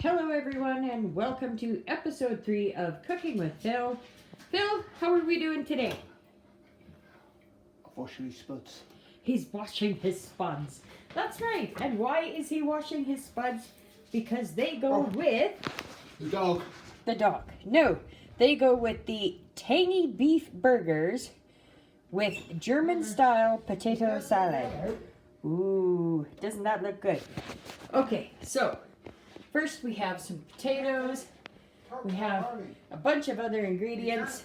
Hello everyone and welcome to episode 3 of Cooking with Phil. Phil, how are we doing today? Washing his spuds. He's washing his spuds. That's right. And why is he washing his spuds? Because they go with... The dog. The dog. No, they go with the Tangy Beef Burgers with German style potato salad. Ooh, doesn't that look good? Okay, so... first, we have some potatoes. We have a bunch of other ingredients.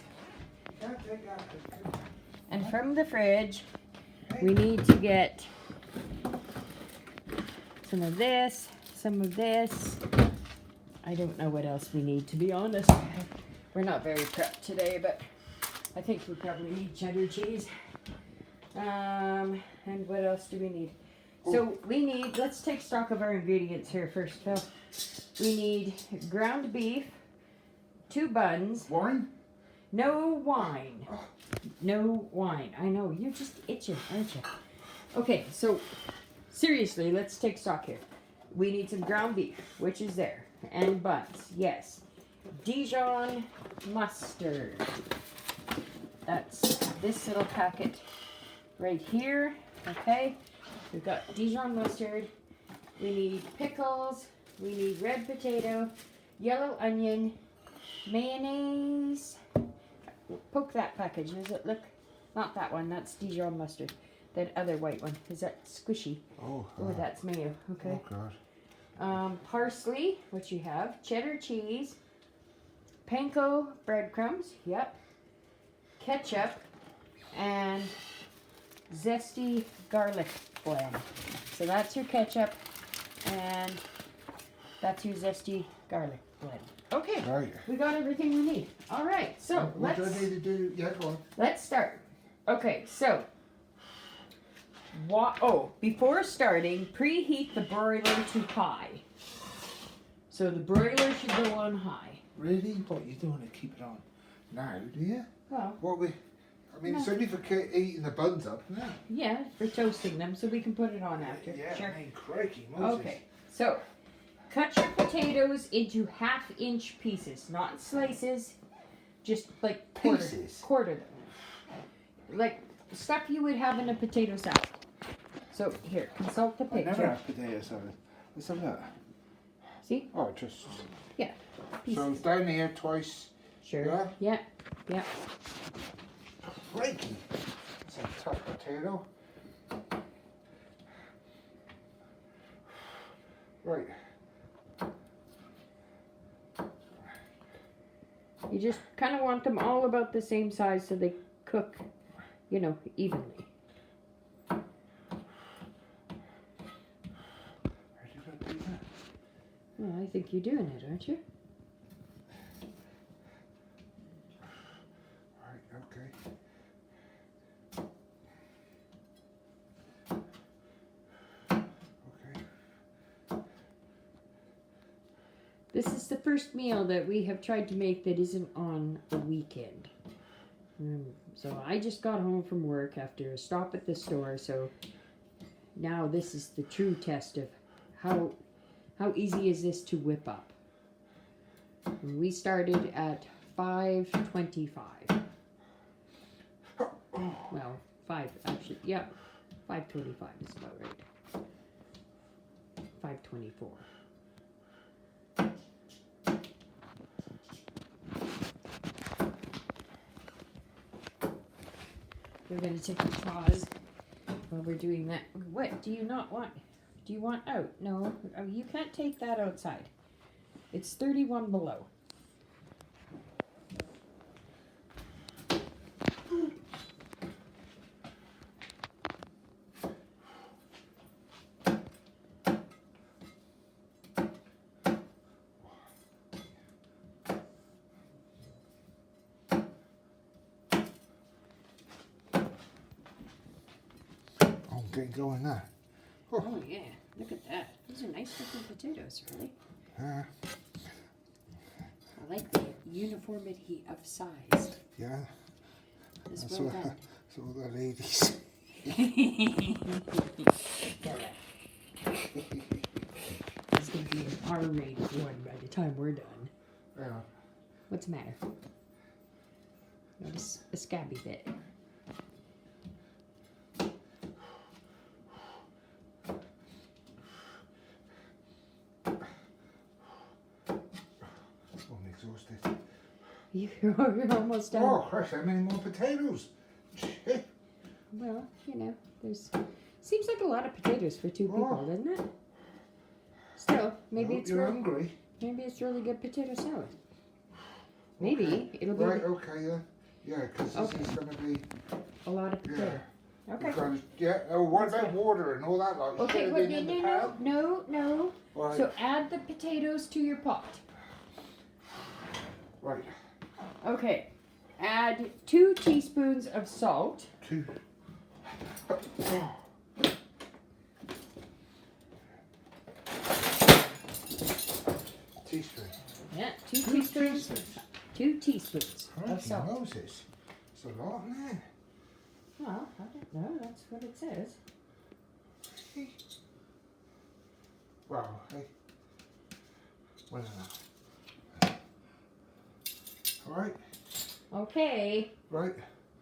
And from the fridge, we need to get some of this, some of this. I don't know what else we need, to be honest. We're not very prepped today, but I think we probably need cheddar cheese. And what else do we need? So we need, let's take stock of our ingredients here first, Phil. We need ground beef, 2 buns. Wine? No wine. No wine. I know, you're just itching, aren't you? Okay, so seriously, let's take stock here. We need some ground beef, which is there, and buns, yes. Dijon mustard. That's this little packet right here, okay? We've got Dijon mustard. We need pickles. We need red potato, yellow onion, mayonnaise. Poke that package. Does it look? Not that one. That's Dijon mustard. That other white one. Is that squishy? Oh, that's mayo. Okay. Oh, God. Parsley, which you have. Cheddar cheese. Panko breadcrumbs. Yep. Ketchup. And zesty garlic blend. So that's your ketchup. And that's your zesty garlic blend. Okay, Right. we got everything we need. All right, so What do I need to do? Yeah, go on. let's start. Okay, so before starting, preheat the broiler to high. So the broiler should go on high. Really? What, you don't want to keep it on now, do you? Well, I mean, it's only for eating the buns up, isn't it? yeah, for toasting them, so we can put it on after. Yeah, Sure. I mean, crikey, Moses. Okay, so cut your potatoes into 1/2-inch pieces, not slices, just like quarter them. Like stuff you would have in a potato salad. So here, consult the I picture. never have potato salad. Let's have that. See? Oh, just... Yeah. So Pieces. down here twice. Sure. Yeah. Yeah. Crikey. It's a tough potato. Right. You just kind of want them all about the same size so they cook, evenly. Are you going to do that? Well, I think you're doing it, aren't you? Right, okay. This is the first meal that we have tried to make that isn't on a weekend. So I just got home from work after a stop at the store, so now this is the true test of how easy is this to whip up. And we started at 5:25. Well, 5 actually, yeah, 5:25 is about right. 5:24. We're going to take a pause while we're doing that. What do you not want? Do you want out? No, you can't take that outside. It's 31 below. Getting going now. Oh yeah, look at that. These are nice looking potatoes, really. I like the uniformity of size. Yeah. It's That's well all, done. that's all the ladies. He's gonna be an R-rated one by the time we're done. Yeah. What's the matter? Notice a scabby bit. I'm exhausted. You're almost done. Oh, Christ, how many more potatoes? Shit. Well, you know, there's seems like a lot of potatoes for two people, doesn't it? Still, maybe it's you're hungry. Maybe it's really good potato salad. Maybe Okay. it'll be Right, okay, yeah, because this is going to be a lot of potato. Okay. Because, oh, what about water and all that? Like, Okay, should well, have been in the pan? no. Right. So add the potatoes to your pot. Right. Okay. Add 2 teaspoons of salt. 2. Teaspoon. Yeah, 2 teaspoons. 2 teaspoons of salt. Moses. It's a lot, isn't it? Well, I don't know. That's what it says. Well, hey. Well enough. Alright. Okay. Right.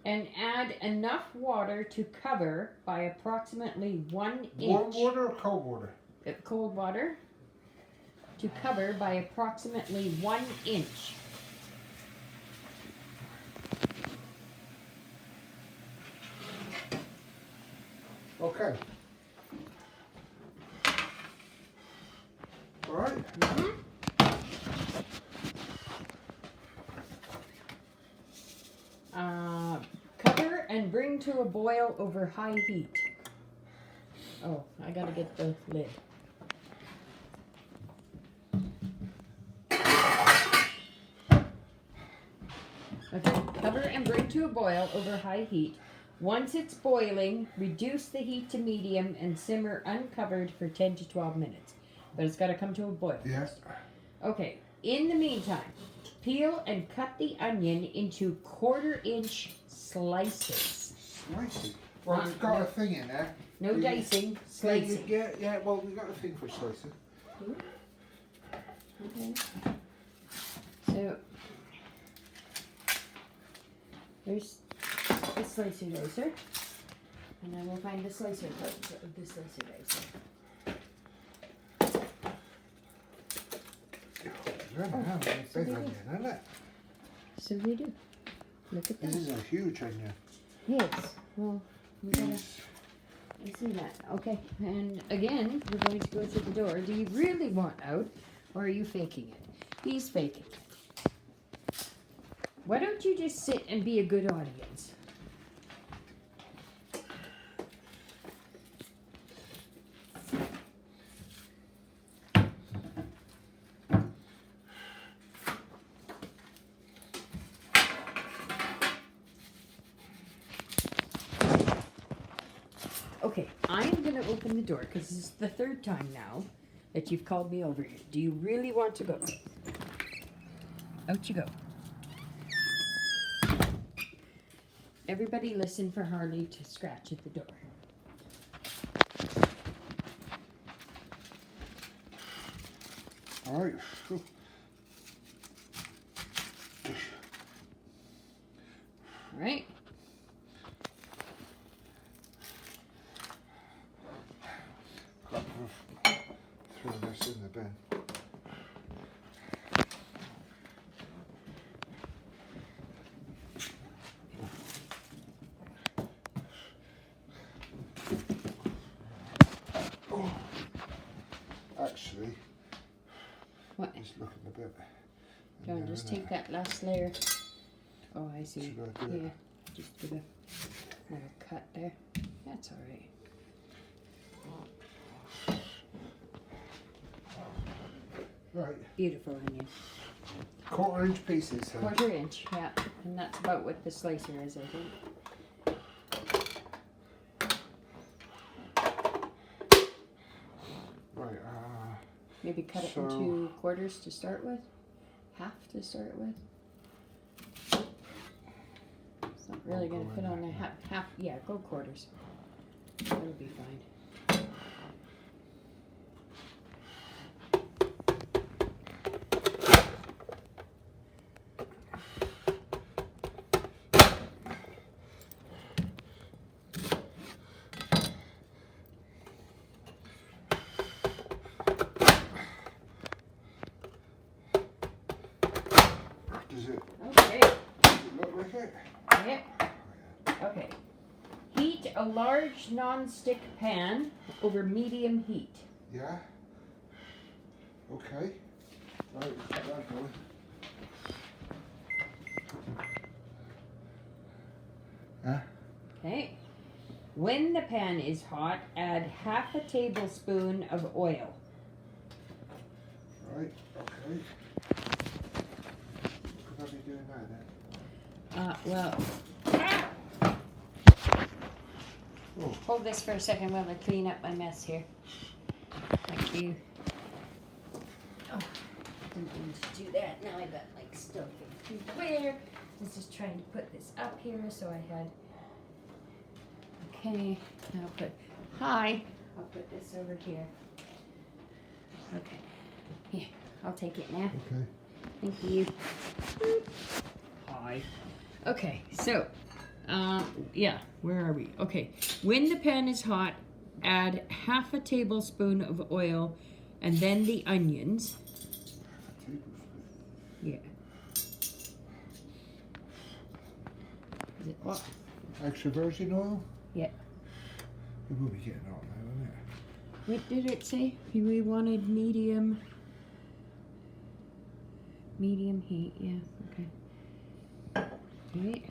And add enough water to cover by approximately 1 inch. Warm water or cold water? Cold water to cover by approximately 1 inch. Okay. All right. Mm-hmm. Cover and bring to a boil over high heat. Oh, I gotta get the lid. Okay, cover and bring to a boil over high heat. Once it's boiling, reduce the heat to medium and simmer uncovered for 10 to 12 minutes. But it's got to come to a boil. Yes. Okay, in the meantime, peel and cut the onion into 1/4 inch slices. Slicing. Well, we've got a thing in there. No dicing, slicing. Yeah, well, we've got a thing for slicing. Okay. So, there's the slicer dicer. And then we'll find the slicer parts of the slicer dicer. It's big onion, isn't it? So we do. Look at This that. is a huge onion. Yes. Well, we gotta see that. Okay. And again, we're going to go through the door. Do you really want out, or are you faking it? He's faking it. Why don't you just sit and be a good audience? Okay, I'm going to open the door because this is the 3rd time now that you've called me over here. Do you really want to go? Out you go. Everybody listen for Harley to scratch at the door. All right. Right? Throw this in the bin. Oh. Actually, What? just looking a bit. Go on, just take that last layer. Oh, I see. Should I do it? Yeah, just do a little cut there. That's all right. Right. Beautiful onion. 1/4 inch pieces. 1/4 inch, yeah. And that's about what the slicer is, I think. Right. Maybe cut it So- into quarters to start with. Half to start with. It's not really I'll going go to fit in on there. there. Half, yeah, go quarters. That'll be fine. it? Yep. Okay. Heat a large non-stick pan over medium heat. Yeah. Okay. Right, let's get that going. Huh? Okay. When the pan is hot, add half a tablespoon of oil. Right, okay. What could I be doing now then? Well, Oh, hold this for a second while I clean up my mess here. Thank you. Oh, didn't mean to do that. Now I got like stuff everywhere. I was just trying to put this up here, so I had. Okay, now I'll put. Hi. I'll put this over here. Okay. Here, I'll take it now. okay. Thank you. Boop. Hi. Okay, so, yeah, where are we? Okay, when the pan is hot, add half a tablespoon of oil and then the onions. Yeah. Is it what? Extra virgin oil? Yeah. It will be getting hot now, won't it? What did it say? We wanted medium heat, yeah, okay. Right.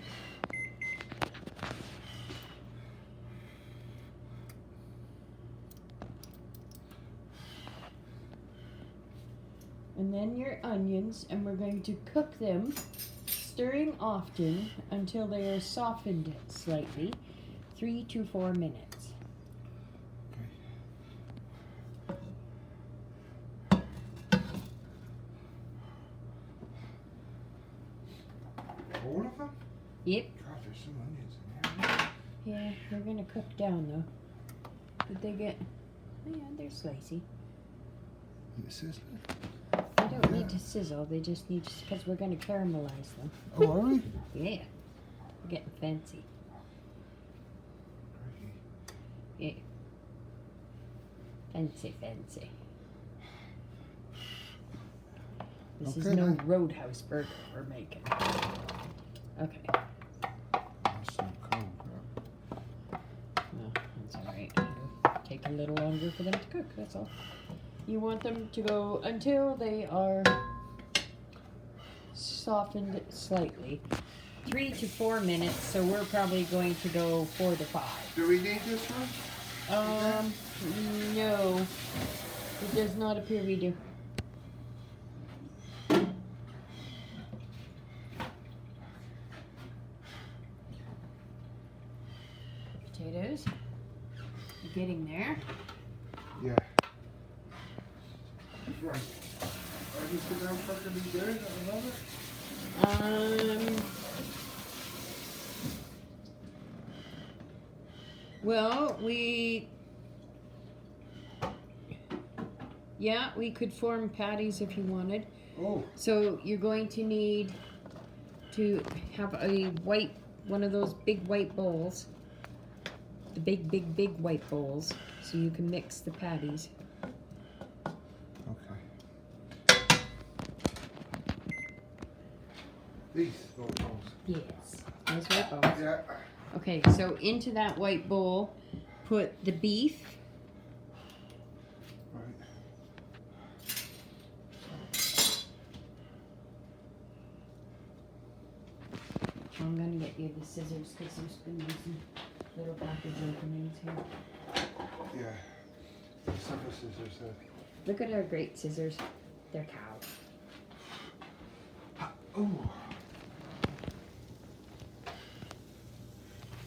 And then your onions, and we're going to cook them, stirring often until they are softened slightly, 3 to 4 minutes. All of them? Yep. God, there's some onions in here. Yeah, they're gonna cook down though. Did they get? Oh, yeah, they're slicey. Is it sizzling? They don't need to sizzle. They just need because we're gonna caramelize them. Oh, are we? Yeah, we're getting fancy. Yeah, fancy. This is Okay, no then. Roadhouse burger we're making. Okay. That's so cold, bro. No, that's alright. It'll take a little longer for them to cook, that's all. You want them to go until they are softened slightly. 3 to 4 minutes, so we're probably going to go 4 to 5. Do we need this one? No. It does not appear we do. Potatoes. You're getting there. Yeah. Right. Are you sitting down fucking me there at the moment? Well, we could form patties if you wanted. Oh. So you're going to need to have one of those big white bowls. The big white bowls, so you can mix the patties. Okay. These little bowls. Yes, those white bowls. Yeah. Okay, so into that white bowl, put the beef. Right. I'm gonna get you the scissors because there's gonna be some little package openings here. Yeah. Some of the scissors. Look at our great scissors. They're cow. Oh.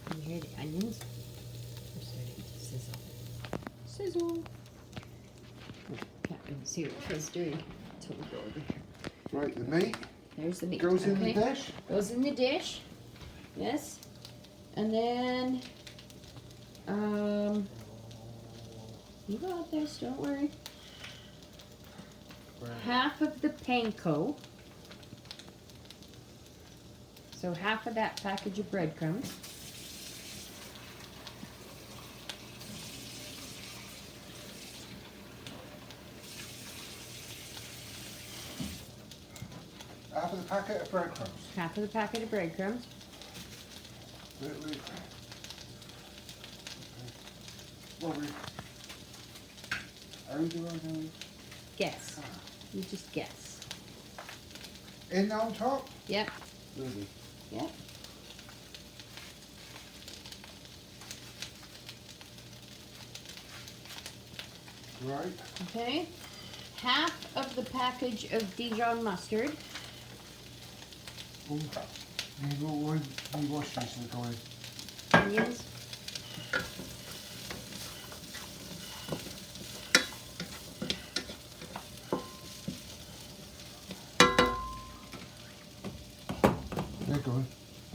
Can you hear the onions? They're starting to sizzle. Sizzle. Oh, can't really see what Phil's doing until we go over here. Right, the meat There's the meat. goes in the dish. Goes in the dish. Yes. And then, you got this, don't worry. Right. Half of the panko. So half of that package of breadcrumbs. Half of the packet of breadcrumbs. Half of the packet of breadcrumbs. bit, Luke. What are you doing now? Guess. You just guess. In on top? Yep. Really? Yep. Right. Okay. Half of the package of Dijon mustard. Oh, you wash these and go in. Onions. They're good.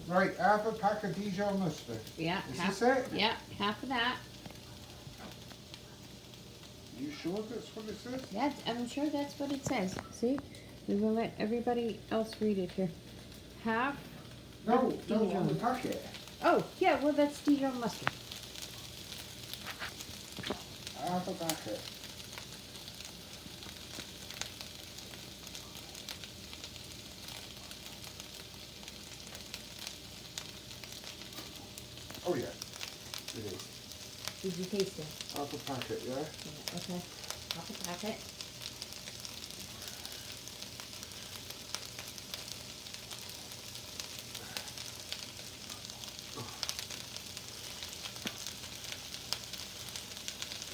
Right, half a pack of Dijon mustard. Yeah. Is half, this it? Yeah, half of that. You sure that's what it says? Yeah, I'm sure that's what it says. See? We will let everybody else read it here. Half. No, of no, on Dijon. the packet. Oh, yeah, well, that's Dijon mustard. Half a packet. Oh yeah, it is. Did you taste it? Half a packet, yeah? Yeah, okay. Half a packet.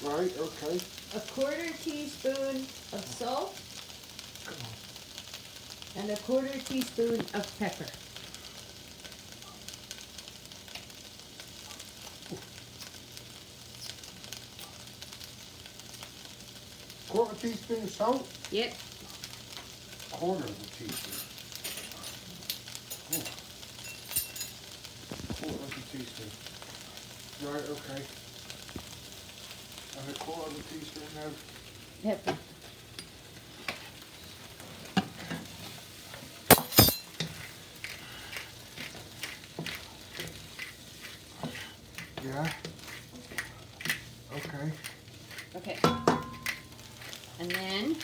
Right, okay. A quarter teaspoon of salt Come on. and a quarter teaspoon of pepper. Quarter teaspoon of salt. Yep. Quarter of a teaspoon. Oh. Quarter of a teaspoon. Right, okay. And a quarter of a teaspoon of Pepper. yeah. Okay. Okay. And then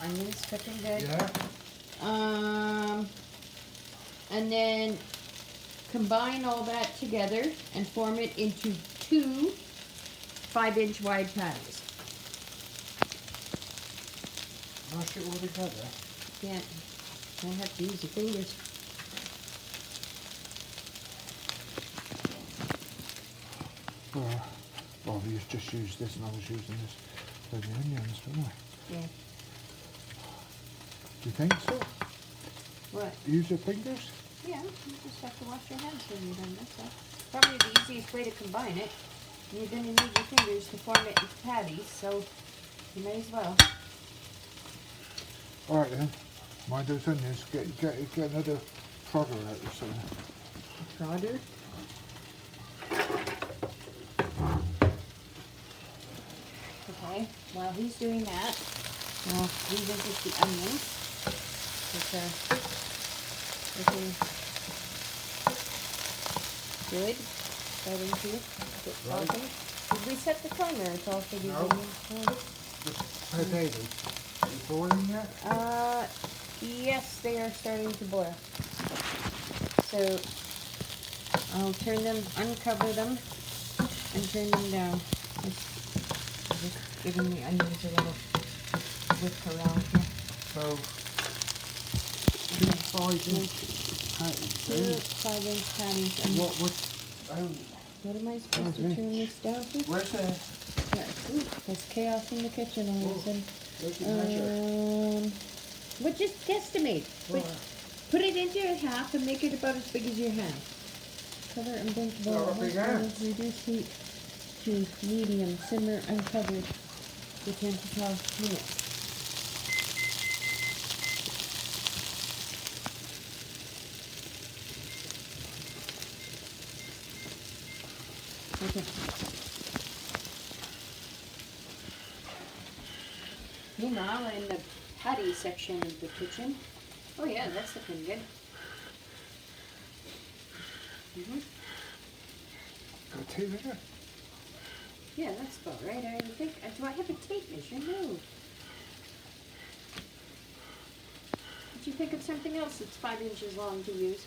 onions cooking good. Yeah. And then combine all that together and form it into 2 5-inch wide patties. Mash it all together. Can't have to use your fingers. Well, we just used this and I was using this for the onions, didn't I? Yeah. Do you think so? What? Use your fingers? Yeah, you just have to wash your hands when you're done, that's all. Probably the easiest way to combine it. You're going to need your fingers to form it into patties, so you may as well. Alright then. Mind those onions. Get another prodder out or something. Prodder? Okay, while he's doing that, we'll revisit the onions, which are looking good. Starting to get salty. Did we set the timer at all for these No. onions? Just per daily. Are you boiling yet? Yes, they are starting to boil. So I'll turn them, uncover them, and turn them down. Just giving the onions a little whip around here. So, 2 5-inch patties. 2 5-inch patties. And what am I supposed to turn this down to? Where's the... Yeah, ooh, there's chaos in the kitchen all of a sudden. Where's the measure? But just guesstimate. Put it into a half and make it about as big as your hand. Cover and bake the bowl. Reduce heat to medium. Simmer uncovered for 10 to 12 minutes. Okay. Meanwhile, in the patty section of the kitchen, oh yeah, that's looking good. Got 2 there? Yeah, that's about right. I would think. Do I have a tape measure? No. Did you think of something else that's 5 inches long to use?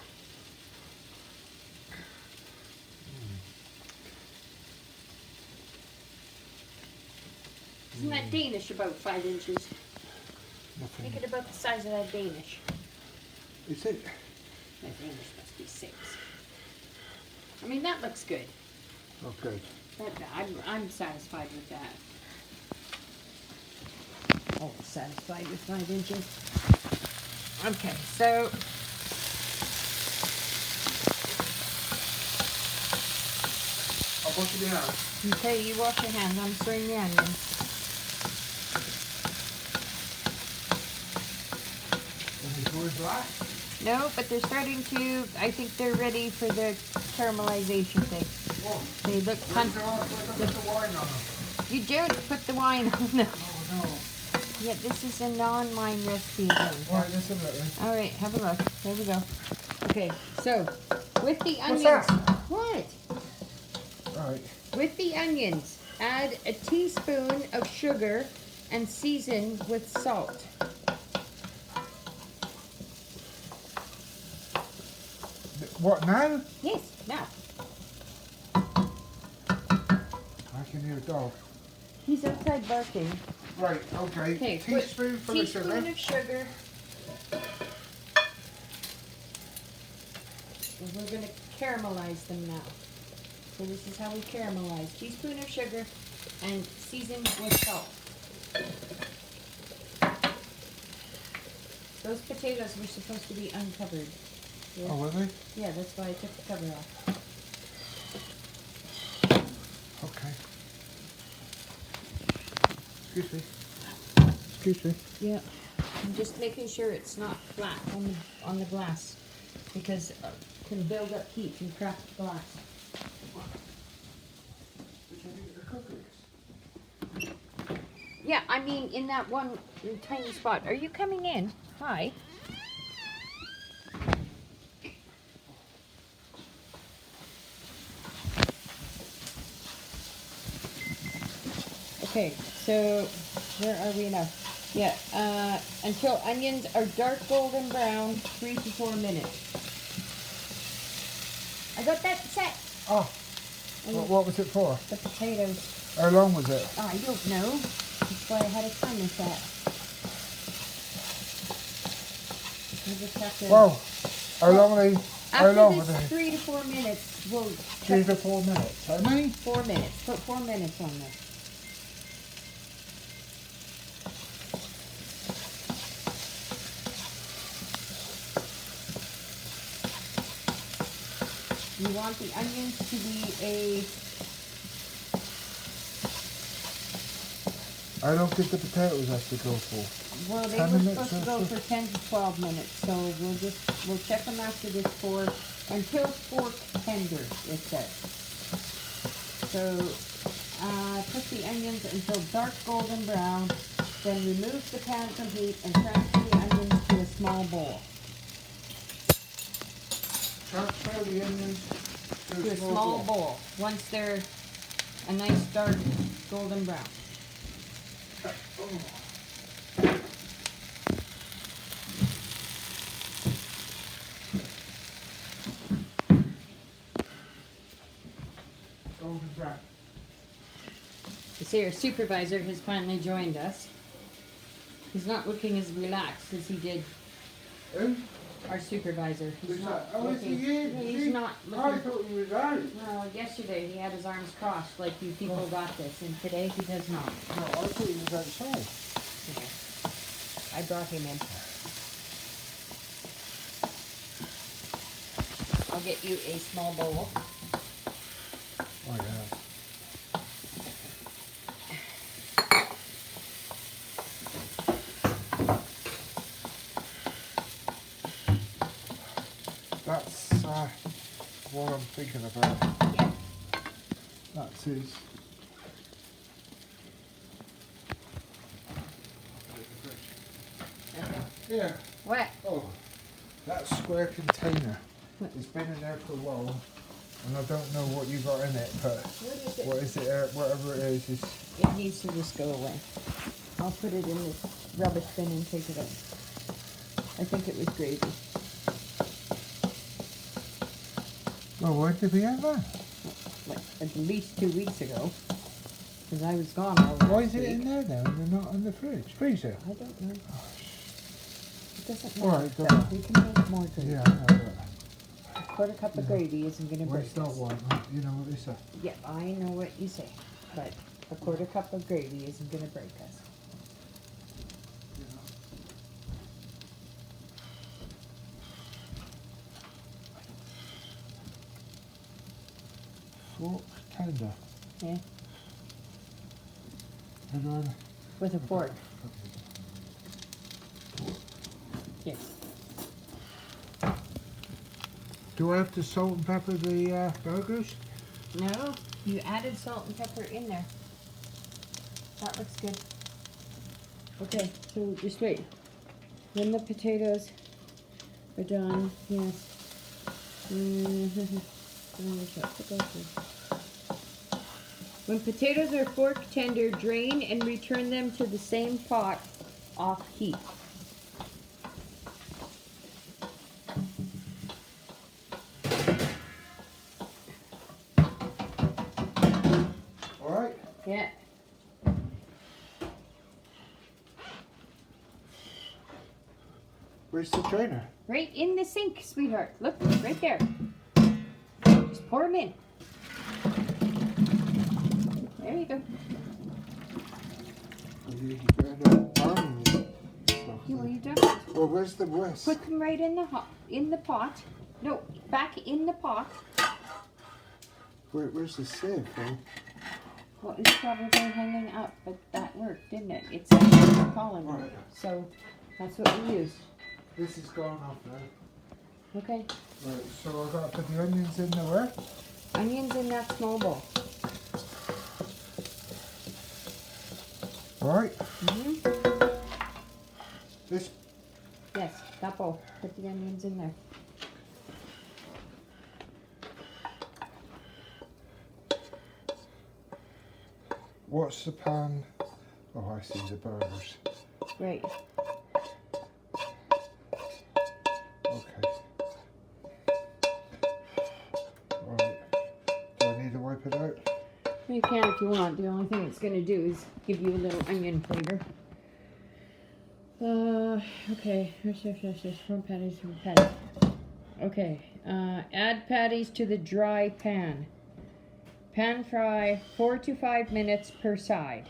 Isn't that Danish about 5 inches? Nothing. Make it about the size of that Danish. Is it? That Danish must be 6. I mean, that looks good. Oh, good. I'm satisfied with that. Always satisfied with 5 inches. Okay, so I'll wash it down. okay, you wash your hands. I'm stirring the onions. No, but they're starting to. I think they're ready for the caramelization thing. Whoa. They look fun. Put the wine on them. You don't put the wine on them. Oh, no. Yeah, this is a non-wine recipe again. Right, let's have a look then. All right, have a look. There we go. Okay, so with the What's onions. that? What? Right. With the onions, add a teaspoon of sugar and season with salt. What now? Yes, now. I can hear a dog. He's outside barking. Right, okay. Okay, Teaspoon full of sugar. Teaspoon of sugar. And we're going to caramelize them now. So this is how we caramelize. Teaspoon of sugar and season with salt. Those potatoes were supposed to be uncovered. Yeah. Oh, were they? Yeah, that's why I took the cover off. Okay. Excuse me. Excuse me. Yeah. I'm just making sure it's not flat on the glass because it can build up heat and crack the glass. Yeah, I mean in that one tiny spot. Are you coming in? Hi. Okay, so where are we now? Yeah, until onions are dark golden brown, 3 to 4 minutes. I got that set. Oh, what was it for? The potatoes. How long was it? Oh, I don't know. That's why I had a timer set. I just have to. Whoa. How long are they? How long After are this they? 3 to 4 minutes, we'll 3 to 4 minutes. How many? 4 minutes. Put 4 minutes on there. You want the onions to be How long did the potatoes have to go for? well, they 10 were minutes supposed to or go so? for 10 to 12 minutes, so we'll check them after this for until fork tender, it says. So, put the onions until dark golden brown, then remove the pan from heat and transfer the onions to a small bowl. Transfer the onions To a small bowl, once they're a nice dark golden brown. Golden brown. You see, our supervisor has finally joined us. He's not looking as relaxed as he did. Who? Our supervisor. He's Who's not that? Oh, is he looking. in? He's not I looking. thought he was out. Well, yesterday he had his arms crossed like you people got this, and today he does not. No, I thought he was outside. Okay. I brought him in. I'll get you a small bowl. Oh, yeah. That's what I'm thinking about. Yeah. That's his. Yeah. What? Oh, that square container. It's been in there for a while, and I don't know what you got in it, but What is it? what is it? Whatever it is, It needs to just go away. I'll put it in this rubbish bin and take it out. I think it was gravy. well, where did we have that? Like at least 2 weeks ago. because I was gone all last Why is it week. in there then? They're not in the fridge. Freezer. I don't know. It doesn't All matter. right, go though. on. We can make more gravy. Yeah, I know that. A quarter cup of gravy isn't going to break Waste not us. one. You know what they say. Yeah, I know what you say, but a quarter cup of gravy isn't going to break us. You know. Fork tender. Yeah, And then, with a fork. Yes. do I have to salt and pepper the burgers? No, you added salt and pepper in there. That looks good. Okay, so just wait. When the potatoes are done, yes. When potatoes are fork tender, drain and return them to the same pot off heat. All right. Yeah. Where's the trainer? Right in the sink, sweetheart. Look, right there. Just pour them in. There you go. You better not burn me. Well, you don't. Well, where's the whisk? Put them right in the pot. No, back in the pot. Where's the sieve? Huh? Well, it's probably hanging up, but that worked, didn't it? It's a column, Right. so that's what we used. This is gone off now. Okay. Right, so I've got to put the onions in the where? Onions in that small bowl. Right. Mm-hmm. This. Yes, that bowl. Put the onions in there. What's the pan? Oh, I see the burgers. Right. Okay. Right. Do I need to wipe it out? You can if you want. The only thing it's going to do is give you a little onion flavor. Okay. From patties. Okay. Add patties to the dry pan. Pan fry 4 to 5 minutes per side.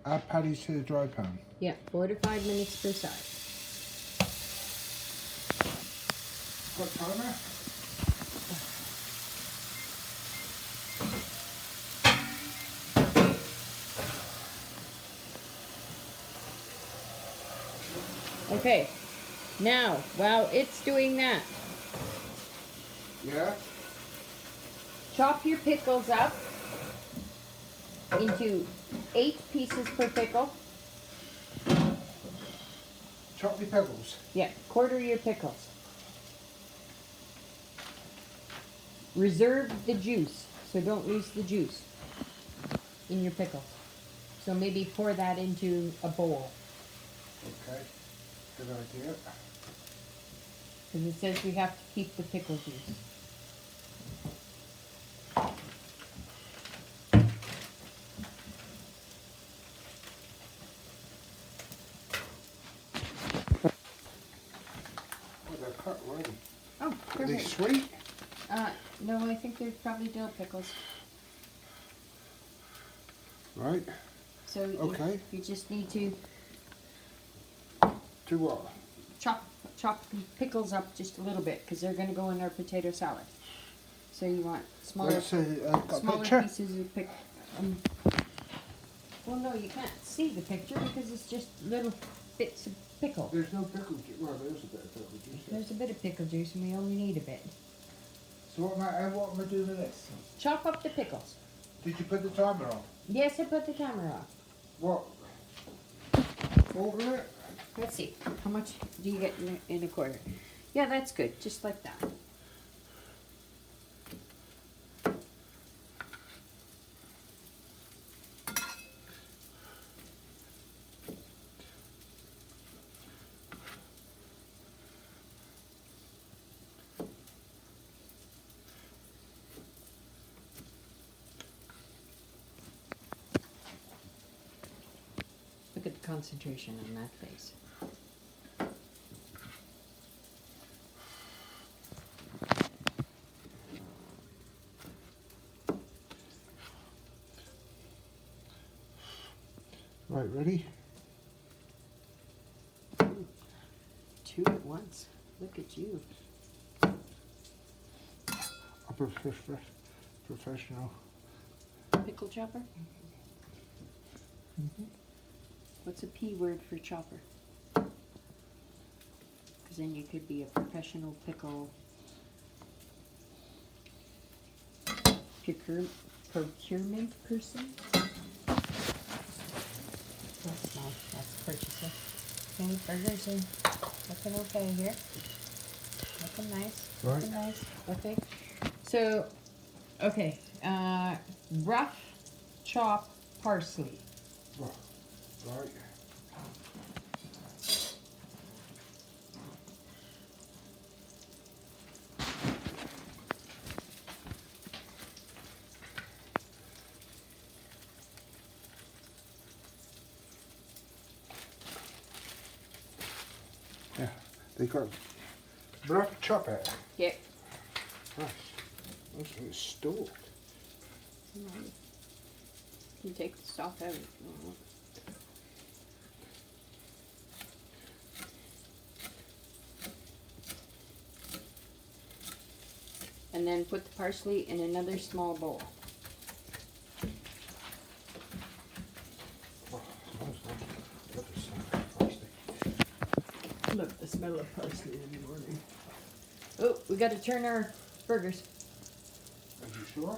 Add patties to the dry pan. Yeah, 4 to 5 minutes per side. What timer? Okay. Now, while it's doing that, Yeah. chop your pickles up into 8 pieces per pickle. Chop the pebbles. Yeah, quarter your pickles. Reserve the juice, so don't lose the juice in your pickles. So maybe pour that into a bowl. Okay. Good idea. Because it says we have to keep the pickle juice. Oh, they're cut already. Oh, Are they perfect. sweet? No, I think they're probably dill pickles. Right. So Okay. you just need to Do what? chop the pickles up just a little bit because they're going to go in our potato salad. So you want smaller, Let's see. Got a smaller picture. pieces of pick. Well, no, you can't see the picture because it's just little bits of pickle. There's no pickle juice. Well, there's a bit of pickle juice. There's a bit of pickle juice, and we only need a bit. So what am I doing with this? Chop up the pickles. Did you put the timer on? Yes, I put the timer on. What? Over it? Let's see. How much do you get in a quarter? Yeah, that's good. Just like that. concentration on that face. Right, ready? Ooh, 2 at once. Look at you. Professional. Pickle chopper? Mm-hmm. What's a P word for chopper? Because then you could be a professional pickle procurement person. That's nice. That's purchasing. Okay, burgers are looking okay here. Looking nice. Right. Looking nice. Okay. So, okay. Rough chop parsley. Right. Yeah, they got rough chop it. Yep. Gosh, that's like stalk. You take the stalk out. And then put the parsley in another small bowl. Oh, smells nice. Love the smell of parsley. Love the smell of parsley in the morning. Oh, we got to turn our burgers. Are you sure?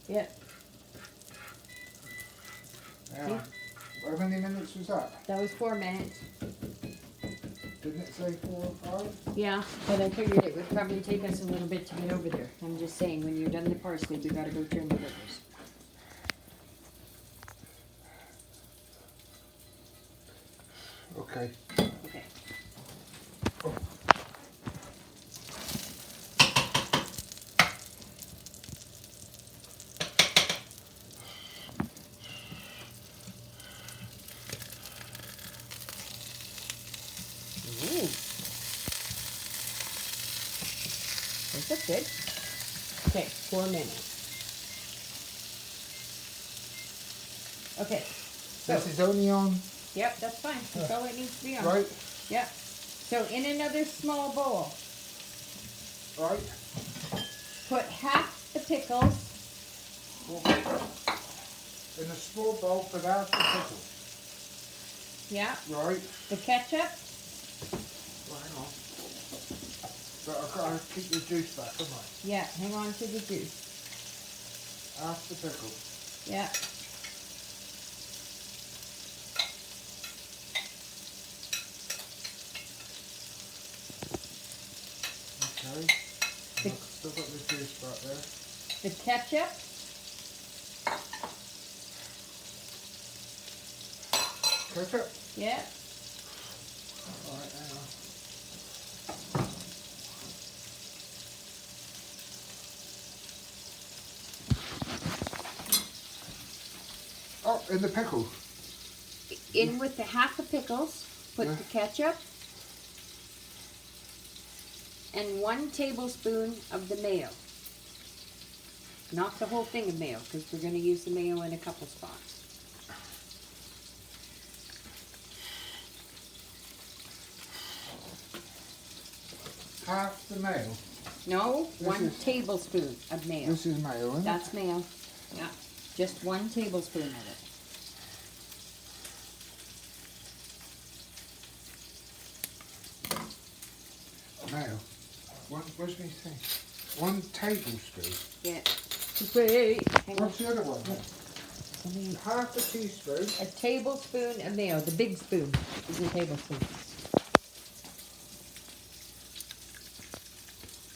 Yeah. Yeah. How many minutes was that? That was 4 minutes. Didn't it say 4 or 5? Yeah, but I figured it would probably take us a little bit to get over there. I'm just saying, when you're done the parsley, we got to go turn the burgers. Okay. Okay. Oh. Ooh. Is that good? Okay, 4 minutes. Okay. So, This is only on, yep, that's fine. That's all it needs to be on. right? Yep. So in another small bowl, Right. put half the pickles. In a small bowl, put half the pickle. Yeah. Right. The ketchup. Well, hang on. But I've got to keep the juice back, haven't I? Yeah, hang on to the juice. Half the pickle. Yeah. Okay. And I've still got the juice back there. The ketchup. Ketchup. Yeah. Alright, hang on. Oh, in the pickle. In with the half the pickles, put Yeah. the ketchup and 1 tablespoon of the mayo. Not the whole thing of mayo, because we're going to use the mayo in a couple spots. Half the mayo. No, This 1 is- tablespoon of mayo. This is mayo, isn't That's mayo. Yeah. Just 1 tablespoon of it. it? Mayo. What's me saying? 1 tablespoon. Yeah. Wait. Hang on. What's the other one? Let me- Half a teaspoon. A tablespoon of mayo. The big spoon is a tablespoon.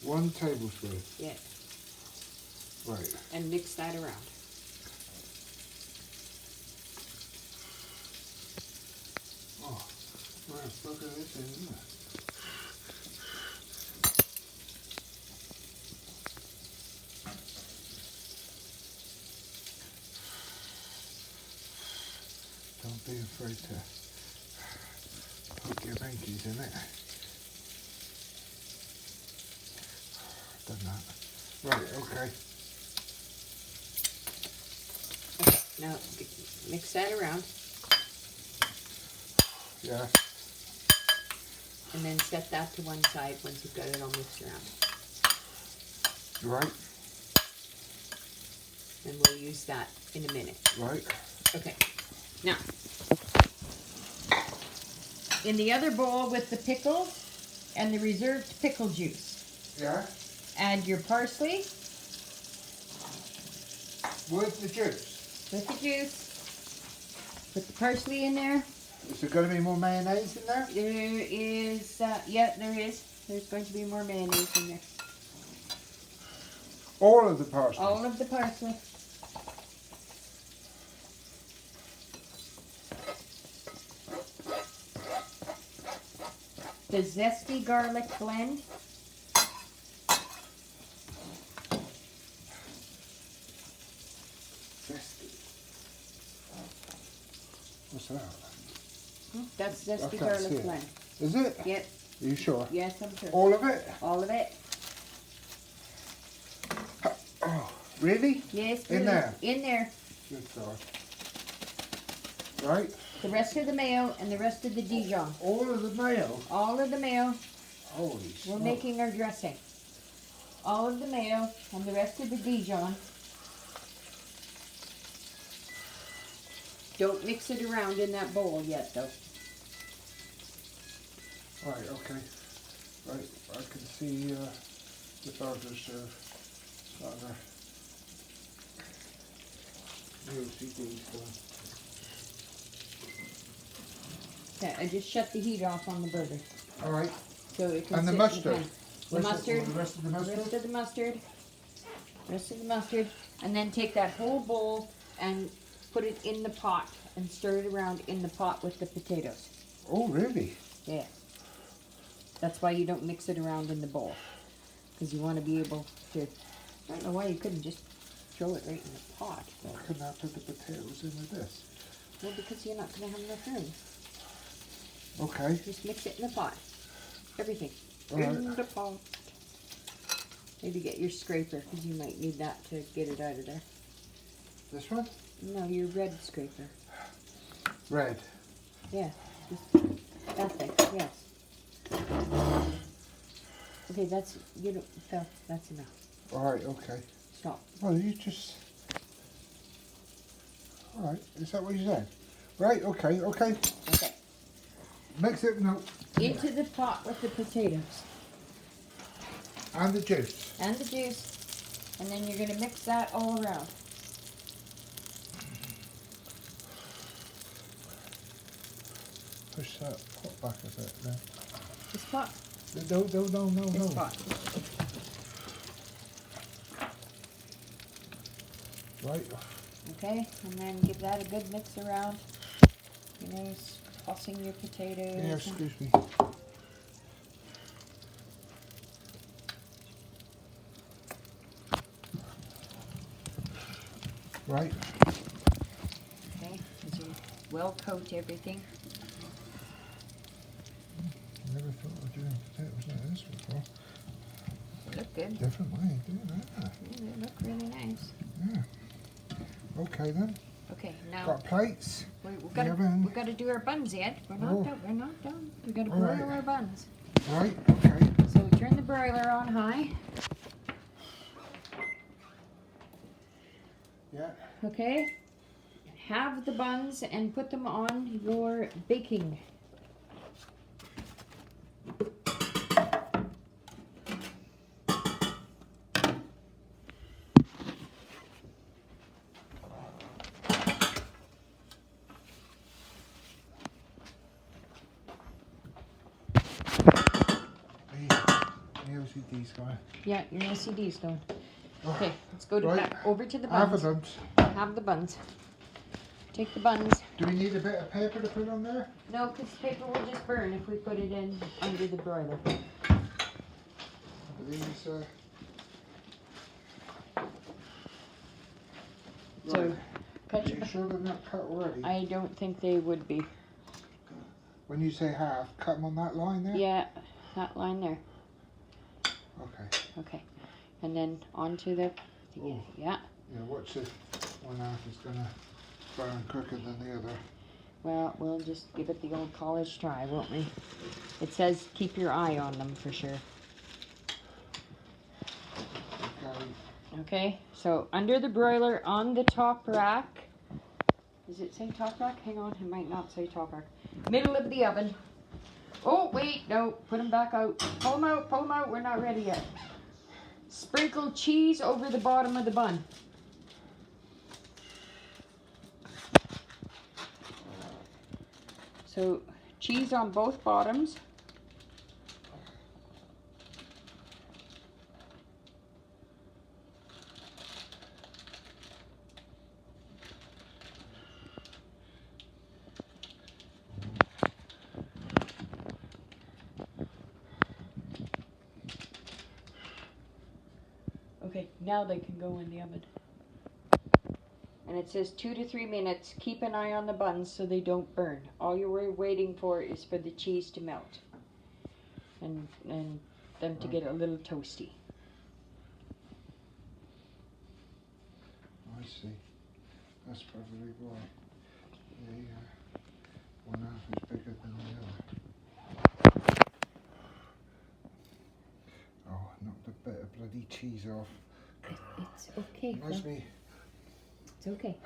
1 tablespoon. Yeah. Right. And mix that around. Oh, right, look at this, isn't it? Don't be afraid to Tankies in it. Done that. Right, okay. Okay, now mix that around. Yeah. And then set that to one side once you've got it all mixed around. Right. And we'll use that in a minute. Right. Okay. Now, in the other bowl with the pickles and the reserved pickle juice, Yeah. add your parsley. With the juice. With the juice. Put the parsley in there. Is there going to be more mayonnaise in there? There is, yeah, there is. There's going to be more mayonnaise in there. All of the parsley? All of the parsley. The zesty garlic blend. Zesty. What's that? That's I zesty can't see garlic it. blend. Is it? Yep. Are you sure? Yes, I'm sure. All of it? All of it. Oh, really? Yes, In please. there? In there. Good God. Right. The rest of the mayo and the rest of the Dijon. All of the mayo? All of the mayo. Holy We're smokes. making our dressing. All of the mayo and the rest of the Dijon. Don't mix it around in that bowl yet, though. Right, okay. Right, I can see the burgers are starting to OCD stuff. Okay, I just shut the heat off on the burger. Alright. So it can And the sit in mustard? pan. The mustard. The rest of the mustard? Rest of the mustard. Rest of the mustard. And then take that whole bowl and put it in the pot and stir it around in the pot with the potatoes. Oh, really? Yeah. That's why you don't mix it around in the bowl. Because you want to be able to... I don't know why you couldn't just throw it right in the pot. But, Why couldn't I put the potatoes in with this? well, because you're not going to have enough room. Okay. Just mix it in the pot. Everything. All right. In the pot. Maybe get your scraper, because you might need that to get it out of there. This one? No, your red scraper. Red. Yeah. Just that thing, yes. Okay, that's, you don't, Phil, that's enough. Alright, okay. Stop. Well, you just... Alright, is that what you said? Right, okay, okay. Okay. Mix it, no. Into the pot with the potatoes. And the juice. And the juice. And then you're going to mix that all around. Push that pot back a bit then. This pot. No. This pot. Right. Okay, and then give that a good mix around. You know, tossing your potatoes. Yeah, excuse me. Right. Okay, as you well coat everything. Never thought of doing potatoes like this before. They look good. Different way of doing that. They look really nice. Yeah. Okay then. Okay, now Got plates. we've oven. got to do our buns yet. We're not Oh. done. We're not done. We got to All broil right. our buns. Right. Okay. So turn the broiler on high. Yeah. Okay. Have the buns and put them on your baking. The OCD's going. Yeah, your OCD's going. Okay, let's go to Right. back over to the Half buns. of them. Have the buns. Take the buns. Do we need a bit of paper to put on there? No, because paper will just burn if we put it in under the broiler. These, So, right. cut Are your you sure they're not cut already? I don't think they would be. When you say half, cut them on that line there? Yeah, that line there. Okay. Okay. And then onto the, Oh. yeah. Yeah, watch this. One half is going to burn quicker than the other. Well, we'll just give it the old college try, won't we? It says keep your eye on them for sure. Okay. Okay, so under the broiler on the top rack. Does it say top rack? Hang on, it might not say top rack. Middle of the oven. Oh, wait, no, put them back out. Pull them out, we're not ready yet. Sprinkle cheese over the bottom of the bun. So, cheese on both bottoms. Okay, now they can go in the oven. And it says 2 to 3 minutes. Keep an eye on the buns so they don't burn. All you're waiting for is for the cheese to melt. And them to get a little toasty. I see. That's probably why. Yeah. One half is bigger than the other. Oh, I knocked a bit of bloody cheese off. It's okay. Must be It's okay.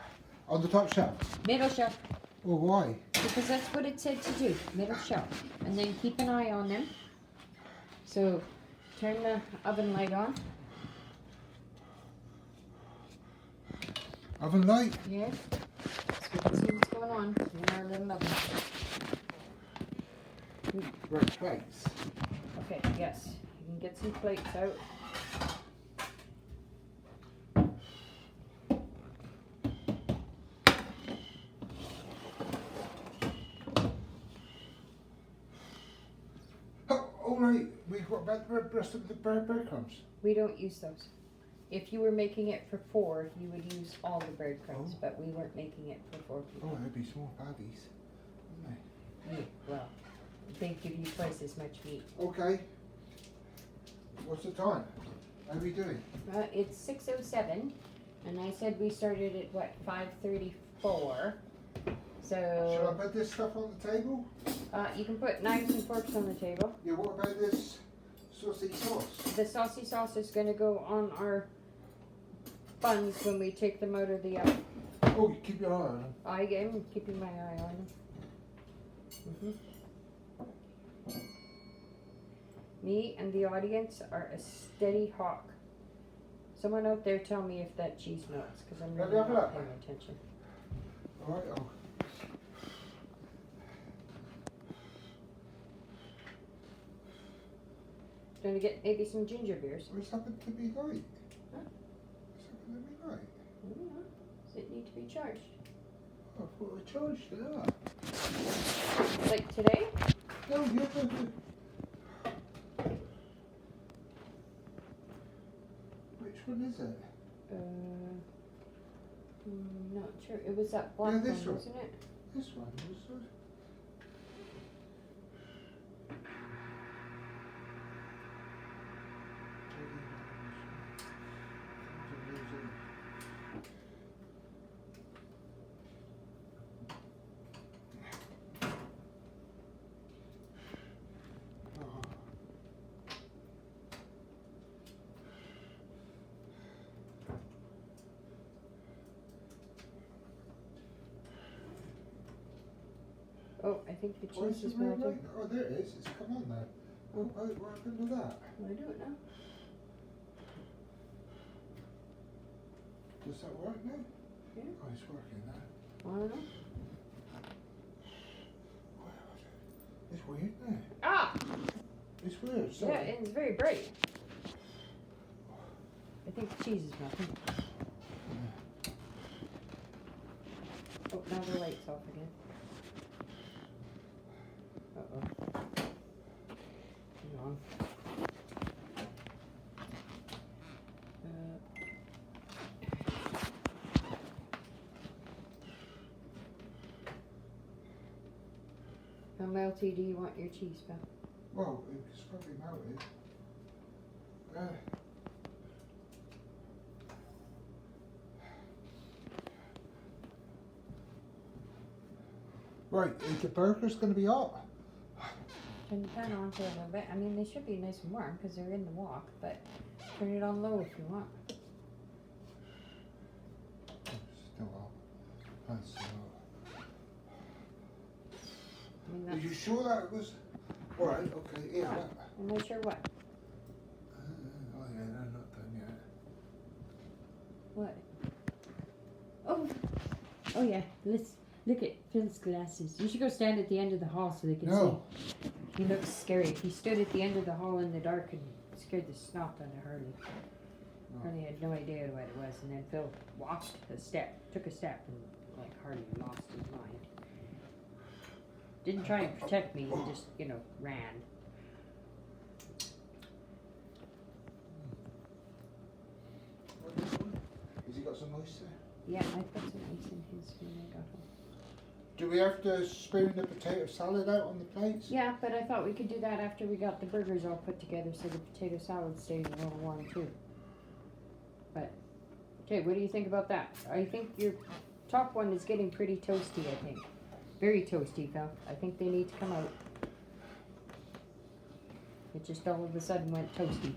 on the top shelf. Middle shelf. Well, why? Because that's what it said to do. Middle shelf. And then keep an eye on them. So turn the oven light on. Oven light? Yes. So we can see what's going on in our little oven. Right, plates. Okay, yes. You can get some plates out. Oh, right. What about the rest of the breadcrumbs? We don't use those. If you were making it for 4, you would use all the breadcrumbs, but we weren't making it for 4 people. Oh, they'd be small patties, wouldn't they? Yeah, well, they give you twice as much meat. Okay. What's the time? How are we doing? It's 6:07, and I said we started at what, 5:34. So Shall I put this stuff on the table? you can put knives and forks on the table. Yeah, what about this saucy sauce? The saucy sauce is going to go on our buns when we take them out of the oven. Oh, you keep your eye on them. I am keeping my eye on them. Me and the audience are a steady hawk. Someone out there tell me if that cheese melts, because I'm really not paying attention. All right. Oh. Going to get maybe some ginger beers. What's happened to me light? Huh? What's happened to me light? I don't know. Does it need to be charged? I thought I charged it up. Like today? No, you have to. Which one is it? Not sure. It was that black Yeah, this one, one. wasn't it? This one was it? Oh, I think the Why cheese is it red melting. light? Oh, there it is. It's come on there. Oh, what happened to that? I don't know. Does that work now? Yeah. Oh, it's working now. I don't know. It's weird now. Ah! It's weird. Sorry. Yeah, it's very bright. I think the cheese is melting. Oh, now the light's off again. Uh-oh. Hang on. How melty do you want your cheese, Phil? Well, it's probably melted. Right, is the burgers going to be hot? Turn the pan on for a little bit. I mean, they should be nice and warm because they're in the wok, but turn it on low if you want. Still hot. That's still hot. I mean, Are that's, you sure that was... Alright, okay, yeah. Yeah. I'm not sure what. Oh yeah, they're not done yet. What? Oh! Oh yeah, let's look at Phil's glasses. You should go stand at the end of the hall so they can No. see. He looks scary. He stood at the end of the hall in the dark and scared the snot out of Harley. No. Harley had no idea what it was, and then Phil walked a step, took a step, and like Harley lost his mind. Didn't try and protect me, he just, you know, ran. What is this one? Has he got some oyster? Yeah, I put some ice in his when I got home. Do we have to spoon the potato salad out on the plates? Yeah, but I thought we could do that after we got the burgers all put together so the potato salad stays a little warm too. But, okay, what do you think about that? I think your top one is getting pretty toasty, I think. Very toasty, Phil. I think they need to come out. It just all of a sudden went toasty.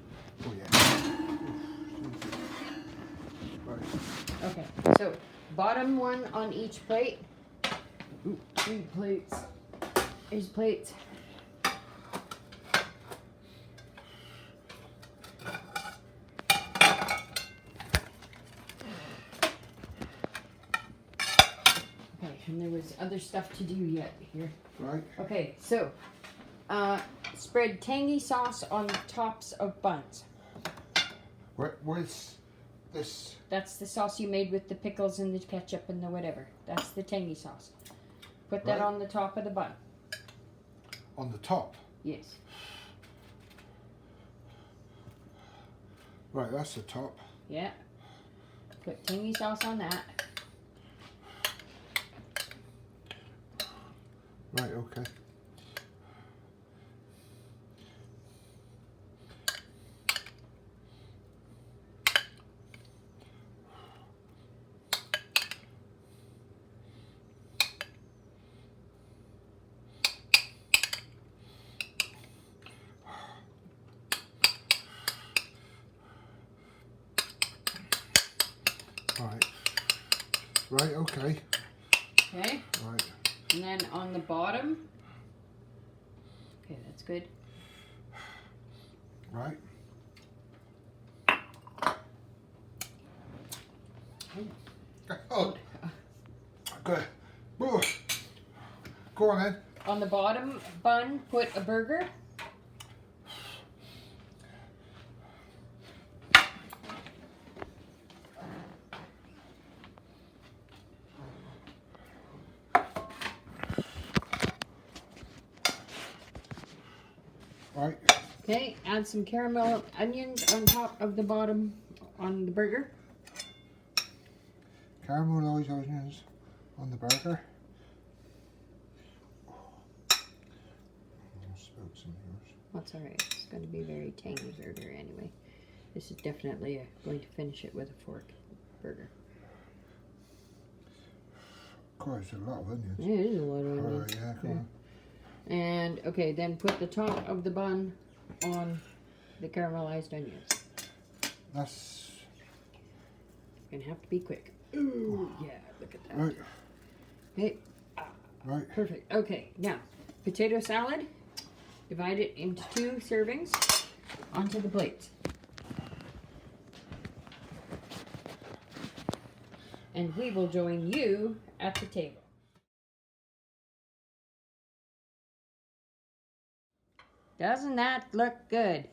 Oh yeah. Right. Okay, so bottom one on each plate. Ooh, 3 plates. Here's plates. Okay, and there was other stuff to do yet here. Right. Okay, so spread tangy sauce on the tops of buns. Where's this? That's the sauce you made with the pickles and the ketchup and the whatever. That's the tangy sauce. Put that Right. on the top of the bun. On the top? Yes. Right, that's the top. Yeah. Put tangy sauce on that. Right, okay. Right. Right, okay. Okay. Right. And then on the bottom. Okay, that's good. Right. Oh. Good. Ooh. Go on then. On the bottom bun, put a burger. Right. Okay, add some caramel onions on top of the bottom on the burger. Caramelized onions on the burger. I spilled some of yours. That's alright. It's going to be a very tangy burger anyway. This is definitely going to finish it with a fork burger. God, it's a lot of onions. It is a lot of onions. Alright, yeah, come on. And okay, then put the top of the bun on the caramelized onions. That's Gonna have to be quick. Ooh, yeah, look at that. right. Okay, Right. perfect. Okay, now potato salad. Divide it into 2 servings onto the plate. And we will join you at the table. Doesn't that look good?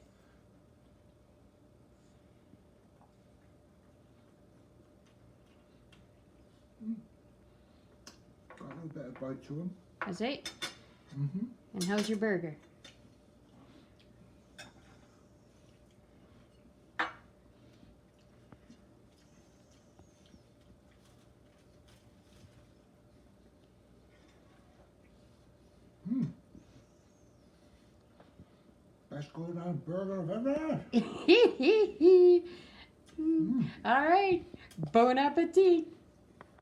Got a little bit of bite to them. That's it? Mm-hmm. And how's your burger? best good burger I've ever had. All right. Bon appetit.